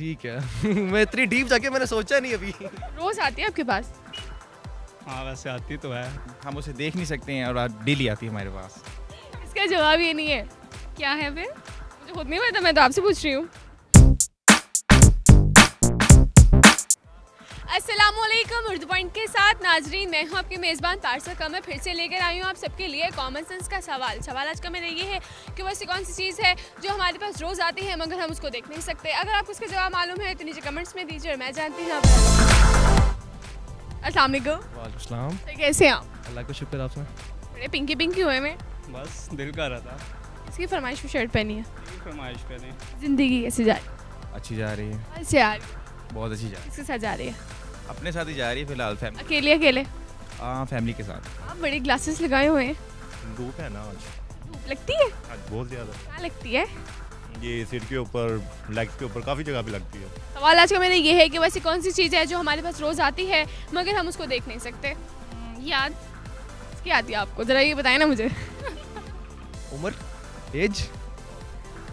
ठीक है। मैं इतनी डीप जाके मैंने सोचा नहीं अभी। रोज आती है आपके पास? हाँ वैसे आती तो है। हम उसे देख नहीं सकते हैं और डेली आती है हमारे पास। इसका जवाब ये नहीं है। क्या है फिर? मुझे खुद नहीं पता, मैं तो आपसे पूछ रही हूँ। अस्सलामुअलैकुम, उर्दू पॉइंट के साथ नाजरीन, मैं हूँ आपके मेज़बान पारसा का। मैं फिर से लेकर आई हूँ आप सबके लिए कॉमन सेंस का सवाल आज का मेरा ये है कि वैसी कौन सी चीज़ है जो हमारे पास रोज़ आती है मगर हम उसको देख नहीं सकते। अगर आपको उसका जवाब मालूम है तो नीचे कमेंट्स में दीजिए और मैं जानती हूँ। अस्सलाम वालेकुम। वालेकुम सलाम। तो कैसे हैं आप? अल्लाह का शुक्र आपसे। बड़े पिंकी पिंकी हुए में। बस दिल कर रहा था। इसकी फरमाइश में शर्ट पहनी है। फरमाइश पे नहीं। ज़िंदगी कैसे जा रही अच्छी जा रही है, है? अच्छा यार, बहुत अच्छी जा रही किसके साथ जा रही है? है। अपने साथ ही जा रही है फिलहाल, फैमिली। अकेले अकेले? हाँ फैमिली के साथ। आप बड़े ग्लासेस लगाए हुए हैं, धूप है ना आज। धूप लगती है? आज बहुत ज़्यादा। क्या लगती है? ये सिर के ऊपर, लेग्स के ऊपर काफ़ी जगह पे लगती है। सवाल आज का मेरा ये है कि वैसी कौन सी चीज़ है जो हमारे पास रोज़ आती है मगर हम उसको देख नहीं सकते। याद इसकी आती है आपको? ज़रा ये बताएं ना मुझे। उम्र, एज,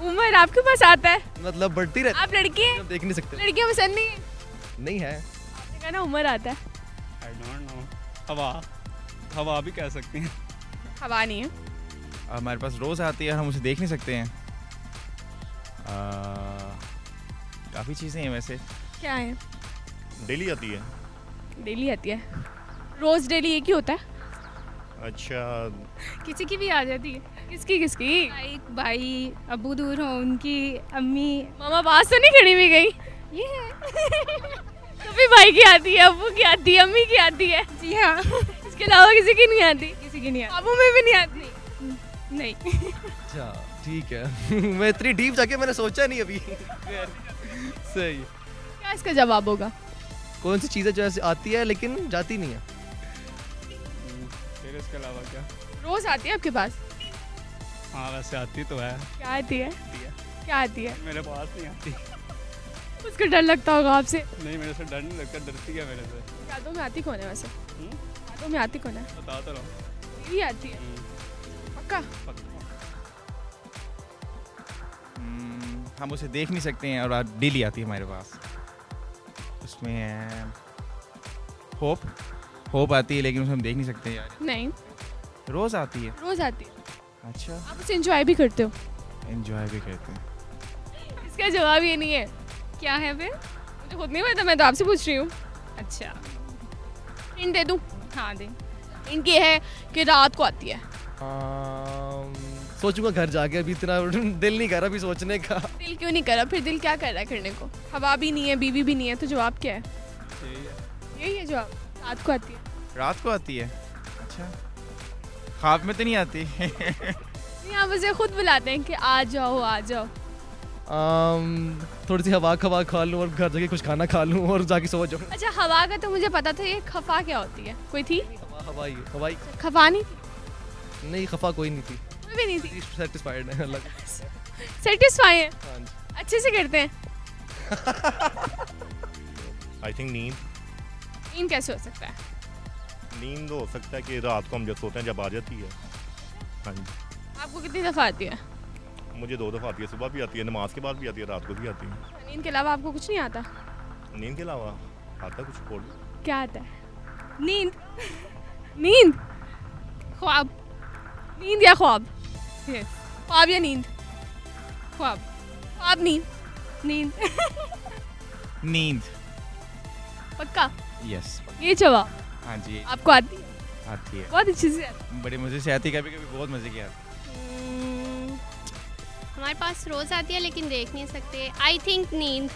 उम्र आपके पास आता है? मतलब बढ़ती रहती आप लड़की हैं? है, देख नहीं सकते। लड़कियाँ पसंद नहीं है? नहीं है। आपने कहा ना उम्र आता है। I don't know. हवा, हवा भी कह सकती हैं। हवा नहीं है। हमारे पास रोज़ आती है और हम उसे देख नहीं सकते हैं। काफ़ी चीज़ें हैं वैसे। क्या है? डेली आती है। डेली आती है? रोज़ डेली एक ही होता है? अच्छा, किसी की भी आ जाती है? किसकी किसकी? भाई अबू दूर हो, उनकी अम्मी। मामा पास तो नहीं खड़ी भी गई? ये है। कभी भाई की आती है, अबू की आती है, अम्मी की आती है। जी हाँ। इसके अलावा किसी की नहीं आती? किसी की नहीं आती। बाबू में भी नहीं आती? नहीं। अच्छा ठीक है। मैं इतनी डीप जाके मैंने सोचा नहीं अभी। सही। क्या इसका जवाब होगा? कौन सी चीज़ है जो ऐसे आती है लेकिन जाती नहीं है? फिर इसके अलावा क्या? रोज़ आती है आपके पास? हाँ वैसे आती तो है। क्या आती है? क्या आती है? मेरे पास नहीं आती। उसको डर लगता होगा आपसे? नहीं, मेरे से डर नहीं लगता, डरती है मेरे से। यादों में आती कौन है वैसे? यादों में आती कौन है? बता तो रहा हूँ। मेरी आती है पक्का? हम उसे देख नहीं सकते हैं और डेली आती है हमारे पास। उसमें है होप आती है लेकिन उसे हम देख नहीं सकते यार। नहीं, रोज़ आती है। रोज़ आती है। अच्छा, आप उसे एंजॉय भी करते हो? एंजॉय भी करते हैं। इसका जवाब ये नहीं है। क्या है फिर? मुझे खुद नहीं पता, मैं तो आपसे पूछ रही हूँ। अच्छा, हिंट दे दूँ? हाँ दे। हिंट ये है कि रात को आती है। सोचूंगा घर जाके, अभी इतना दिल नहीं कर रहा अभी सोचने का। दिल क्यों नहीं कर रहा? फिर दिल क्या कर रहा है करने को? हवा भी नहीं है, बीवी भी नहीं है, तो जवाब क्या है? यही है। यही है जवाब। रात को आती है। रात को आती है? अच्छा, ख्वाब में तो नहीं आती? नहीं, आप उसे खुद बुलाते हैं कि आ जाओ आ जाओ। थोड़ी सी हवा खवा खा लूँ और घर जाके कुछ खाना खा लूँ और जाके सो जाऊँ। अच्छा, हवा का तो मुझे पता था, ये खफा क्या होती है? कोई थी? हवाई हवाई खफा नहीं थी? नहीं, खफा कोई नहीं थी। कोई भी नहीं थी। सेटिस्फाइड है अलग। सेटिस्फाई है? हाँ जी। अच्छे से करते हैं? आई थिंक नींद। नींद कैसे हो सकता है? नींद हो सकता है कि रात को हम जब सोते हैं जब आ जाती है। हाँ जी, आपको कितनी दफ़ा आती है? मुझे 2 दफ़ा आती है, सुबह भी आती है, नमाज के बाद भी आती है, रात को भी आती है। नींद के अलावा आपको कुछ नहीं आता? नींद के अलावा आता कुछ और। क्या आता है? नींद, नींद? ख्वाब। नींद या ख्वाब? Yes, ख्वाब या नींद? ख्वाब। ख्वाब नींद? नींद। नींद। पक्का? यस। ये जवाब हाँ जी, आपको आती है? आती है। बहुत अच्छी से आती है। बड़े मज़े से आती है, कभी कभी बहुत मज़े की आती हमारे पास रोज़ आती है लेकिन देख नहीं सकते। आई थिंक नींद।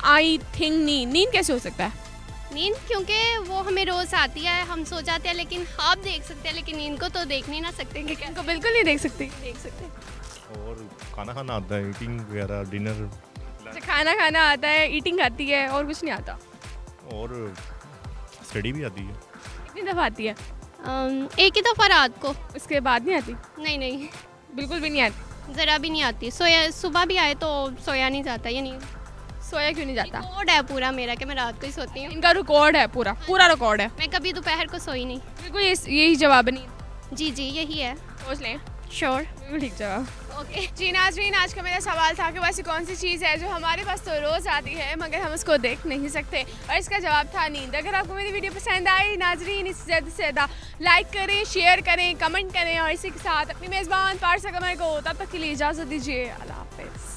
आई थिंक नींद। नींद कैसे हो सकता है? नींद क्योंकि वो हमें रोज़ आती है, हम सो जाते हैं लेकिन ख्वाब देख सकते हैं, लेकिन नींद को तो देख नहीं ना सकते कि इनको बिल्कुल नहीं देख सकती। देख सकते। और खाना खाना आता है, ईटिंग वगैरह, डिनर। अच्छा, खाना खाना आता है, ईटिंग आती है और कुछ नहीं आता? और स्टडी भी आती है। कितनी दफ़ा आती है? एक ही दफ़ा रात को। उसके बाद नहीं आती? नहीं नहीं, बिल्कुल भी नहीं आती? ज़रा भी नहीं आती। सोया सुबह भी आए तो सोया नहीं जाता, ये नहीं। सोया क्यों नहीं जाता? रिकॉर्ड है पूरा मेरा कि मैं रात को ही सोती हूँ। इनका रिकॉर्ड है, पूरा रिकॉर्ड है। मैं कभी दोपहर को सोई नहीं। बिल्कुल यही जवाब है। नींद? जी जी, यही है। सोच लें। श्योर। बिल्कुल ठीक जवाब। ओके। जी नाज़रीन, आज का मेरा सवाल था कि वैसी कौन सी चीज़ है जो हमारे पास तो रोज़ आती है मगर हम उसको देख नहीं सकते, और इसका जवाब था नींद। अगर आपको मेरी वीडियो पसंद आई नाज़रीन, इसे ज़्यादा से ज़्यादा लाइक करें, शेयर करें, कमेंट करें, और इसी के साथ अपनी मेज़बान पारसा कमर को तब तक के लिए इजाज़त दीजिए। अल्लाह हाफ़िज़।